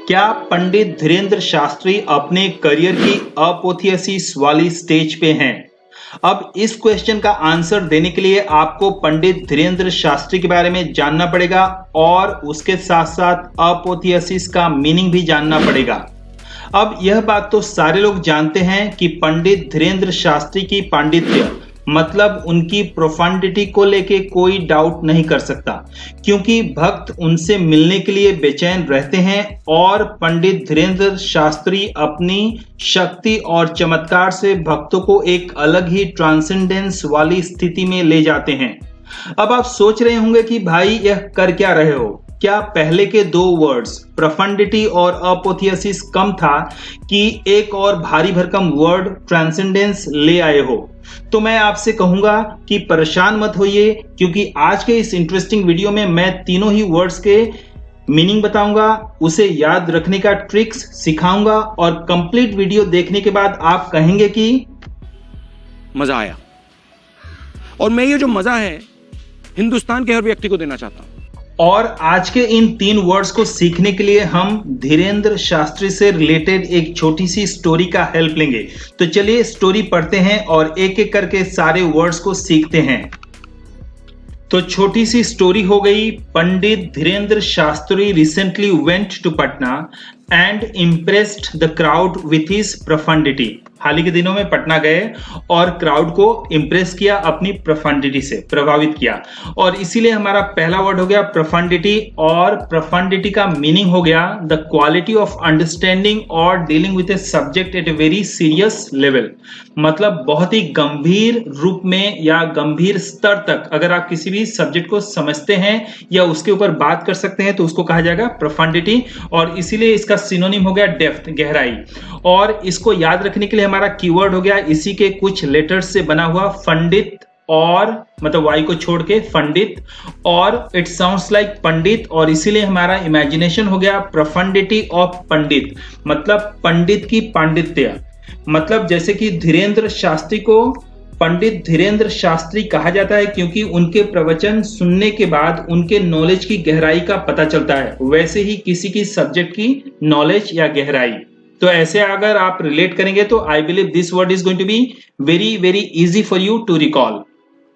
क्या पंडित धीरेन्द्र शास्त्री अपने करियर की अपोथियसिस वाली स्टेज पे हैं? अब इस क्वेश्चन का आंसर देने के लिए आपको पंडित धीरेन्द्र शास्त्री के बारे में जानना पड़ेगा और उसके साथ साथ अपोथियसिस का मीनिंग भी जानना पड़ेगा। अब यह बात तो सारे लोग जानते हैं कि पंडित धीरेन्द्र शास्त्री की पांडित्य मतलब उनकी प्रोफांडिटी को लेके कोई डाउट नहीं कर सकता, क्योंकि भक्त उनसे मिलने के लिए बेचैन रहते हैं और पंडित धीरेन्द्र शास्त्री अपनी शक्ति और चमत्कार से भक्तों को एक अलग ही ट्रांसेंडेंस वाली स्थिति में ले जाते हैं। अब आप सोच रहे होंगे कि भाई यह कर क्या रहे हो? क्या पहले के दो वर्ड्स प्रोफंडिटी और अपोथियसिस कम था कि एक और भारी भरकम वर्ड ट्रांसेंडेंस ले आए हो? तो मैं आपसे कहूंगा कि परेशान मत होइए, क्योंकि आज के इस इंटरेस्टिंग वीडियो में मैं तीनों ही वर्ड्स के मीनिंग बताऊंगा, उसे याद रखने का ट्रिक्स सिखाऊंगा और कंप्लीट वीडियो देखने के बाद आप कहेंगे कि मजा आया। और मैं ये जो मजा है हिंदुस्तान के हर व्यक्ति को देना चाहता हूं। और आज के इन तीन वर्ड्स को सीखने के लिए हम धीरेन्द्र शास्त्री से रिलेटेड एक छोटी सी स्टोरी का हेल्प लेंगे। तो चलिए स्टोरी पढ़ते हैं और एक एक करके सारे वर्ड्स को सीखते हैं। तो छोटी सी स्टोरी हो गई। Pandit Dhirendra Shastri recently went to Patna and impressed the crowd with his profundity. हाल ही के दिनों में पटना गए और क्राउड को इम्प्रेस किया, अपनी प्रोफंडिटी से प्रभावित किया। और इसीलिए हमारा पहला वर्ड हो गया प्रोफंडिटी, और प्रोफंडिटी का मीनिंग हो गया द क्वालिटी ऑफ अंडरस्टैंडिंग और dealing with a subject at a very serious level. मतलब बहुत ही गंभीर रूप में या गंभीर स्तर तक अगर आप किसी भी सब्जेक्ट को समझते हैं या उसके ऊपर बात कर सकते हैं तो उसको कहा जाएगा प्रोफंडिटी। और इसीलिए इसका सिनोनिम हो गया डेप्थ, गहराई। और इसको याद रखने के लिए हमारा कीवर्ड हो गया इसी के कुछ लेटर्स से बना हुआ फंडित, और मतलब वाई को छोड़ के फंडित, और इट साउंड्स लाइक पंडित, और इसीलिए हमारा इमेजिनेशन हो गया प्रोफंडिटी ऑफ पंडित, मतलब पंडित की पांडित्य। मतलब जैसे कि धीरेन्द्र शास्त्री को पंडित धीरेन्द्र शास्त्री कहा जाता है क्योंकि उनके प्रवचन सुनने के बाद उनके नॉलेज की गहराई का पता चलता है, वैसे ही किसी की सब्जेक्ट की नॉलेज या गहराई। तो ऐसे अगर आप रिलेट करेंगे तो I believe this word is going to be very very easy for you to recall.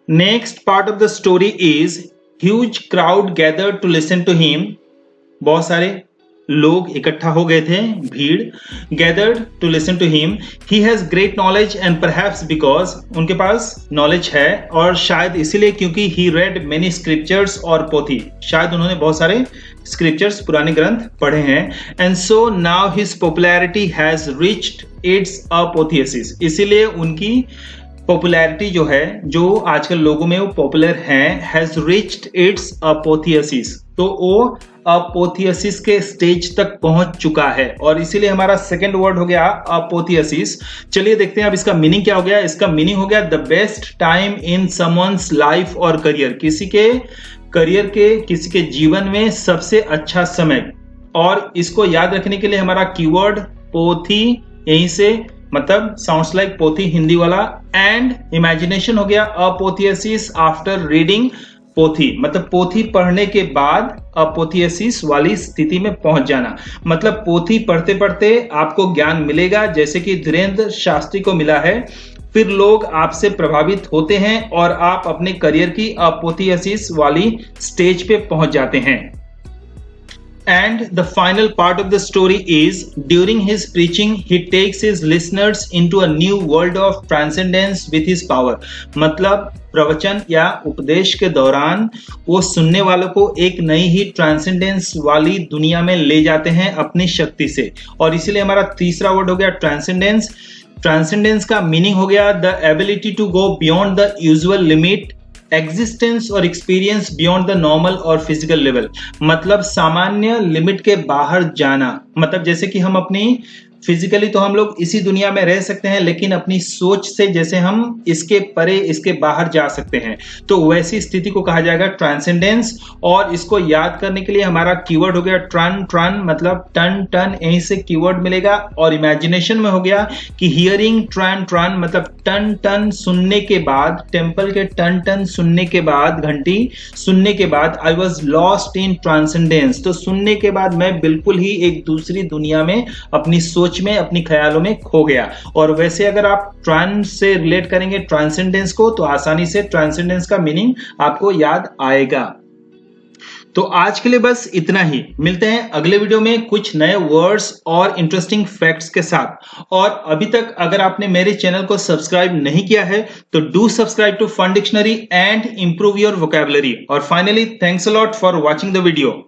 Next part of the story is huge crowd gathered to listen to him. बहुत सारे लोग इकट्ठा हो गए थे, भीड़। Gathered to listen to him. He has great knowledge and perhaps because उनके पास नॉलेज है, और शायद इसीलिए क्योंकि ही रेड मेनी स्क्रिप्चर्स और पोथी, शायद उन्होंने बहुत सारे स्क्रिप्चर्स पुराने ग्रंथ पढ़े हैं। And so now his popularity has reached its apotheosis. इसीलिए उनकी पॉपुलैरिटी जो है, जो आजकल लोगों में वो पॉपुलर हैं, हैज रीच्ड इट्स अपोथियसिस। तो वो अपोथियसिस के स्टेज तक पहुंच चुका है, और इसीलिए हमारा सेकंड वर्ड हो गया अपोथियसिस। चलिए देखते हैं अब इसका मीनिंग क्या हो गया। इसका मीनिंग हो गया the best time in someone's life और करियर। किसी के करियर के, किसी के जीवन में सबसे अच्छा समय। और इसको याद रखने के लिए हमारा कीवर्ड पोथी, यहीं से मतलब साउंड्स लाइक पोथी हिंदी वाला। एंड इमेजिनेशन हो गया अपोथियसिस आफ्टर रीडिंग पोथी, मतलब पोथी पढ़ने के बाद अपोथियसिस वाली स्थिति में पहुंच जाना। मतलब पोथी पढ़ते पढ़ते आपको ज्ञान मिलेगा, जैसे कि धीरेन्द्र शास्त्री को मिला है। फिर लोग आपसे प्रभावित होते हैं और आप अपने करियर की अपोथियसिस वाली स्टेज पे पहुंच जाते हैं। And the final part of the story is during his preaching he takes his listeners into a new world of transcendence with his power। मतलब प्रवचन या उपदेश के दौरान वो सुनने वालों को एक नई ही ट्रांसेंडेंस वाली दुनिया में ले जाते हैं अपनी शक्ति से। और इसीलिए हमारा तीसरा वर्ड हो गया ट्रांसेंडेंस। ट्रांसेंडेंस का मीनिंग हो गया the ability to go beyond the usual limit, existence और एक्सपीरियंस बियॉन्ड द नॉर्मल और फिजिकल लेवल। मतलब सामान्य लिमिट के बाहर जाना। मतलब जैसे कि हम अपनी फिजिकली तो हम लोग इसी दुनिया में रह सकते हैं, लेकिन अपनी सोच से जैसे हम इसके परे, इसके बाहर जा सकते हैं, तो वैसी स्थिति को कहा जाएगा ट्रांसेंडेंस। और इसको याद करने के लिए हमारा कीवर्ड हो गया ट्रन। ट्रन मतलब टन टन, यहीं से कीवर्ड मिलेगा। और इमेजिनेशन में हो गया कि हियरिंग ट्रन ट्रन मतलब टन टन सुनने के बाद, टेम्पल के टन टन सुनने के बाद, घंटी सुनने के बाद I was lost in transcendence, तो सुनने के बाद मैं बिल्कुल ही एक दूसरी दुनिया में अपनी सोच में, अपनी ख्यालों में खो गया। और वैसे अगर आप ट्रांस से रिलेट करेंगे ट्रांसेंडेंस को, तो आसानी से ट्रांसेंडेंस का मीनिंग आपको याद आएगा। तो आज के लिए बस इतना ही। मिलते हैं अगले वीडियो में कुछ नए वर्ड्स और इंटरेस्टिंग फैक्ट्स के साथ। और अभी तक अगर आपने मेरे चैनल को सब्सक्राइब नहीं किया है तो do subscribe to Fun Dictionary and improve your vocabulary. और finally thanks a lot for watching the video.